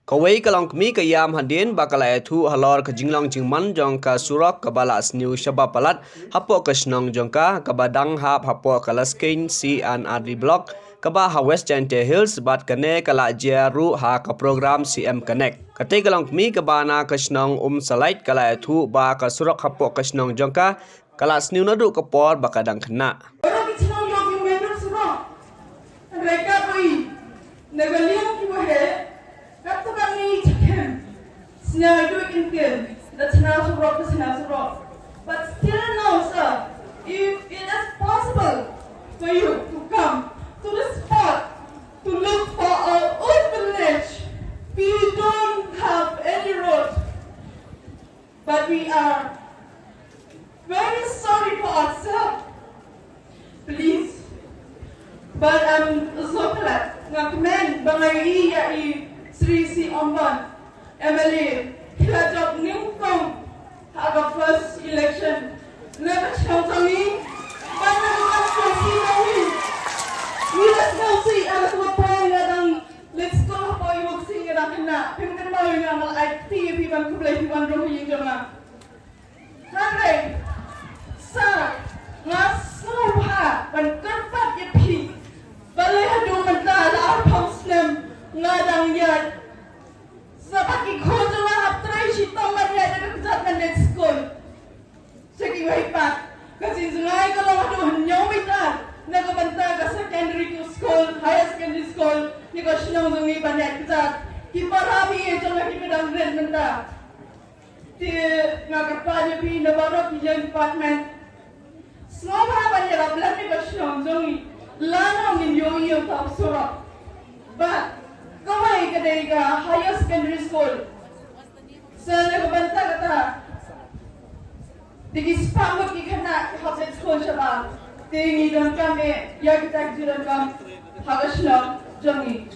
Kawai kalang kmi kayam hadin bakalai thu halor ka jinglang jingman jongka Surok ka Palat Sniew shaba Palat hapo ka snong jongka ka badang hap hapo ka laskin si an adri block ka ba ha West Jante Hills bat kane kala jeru ha ka program CM Connect. Katay kalang kmi ka bana ka snong Umsaliat kala thu ba ka Surok hapo ka snong jongka kala Sniew nadu ka por bakadang kena. That's now Surok, that's now Surok. But still no, sir. If it is possible for you to come to the spot to look for our old village, we don't have any road. But we are very sorry for ourselves. Please. But I'm so glad. Ngamen bangai ya Sri Si Omban MLA. Kita job ningkong haga first election. Never chance on me. Mana bukan kursi kami. Wilas kursi anak lapor yang let's go lapor yang kursi yang kena. Pemikir mau yang amal IT piban kublai piban rohi yang jama. Hai, sir, ngasuha berkerpat ya pi. Balai hadu mentah ada arpam snem ngadang yat. Sapaki kojo next school. Checking way back. Kasi sungai ko lang ito nyawit na. Nagabanta ka secondary school, higher secondary school. Ni ko sinong zungi banyak kita. Kiparami ito na kipidang rin menta. Ti ngakapanya pi nabarok yung department. Semua banyak ablan ni ko sinong zungi. Lanang yung yung tap Surok. But kamay kadai ka higher secondary school. Sa nagabanta kata. Digi spamot ki kena habis school siya. Tingi don kami, ya kita jiran kami hagas na jangi.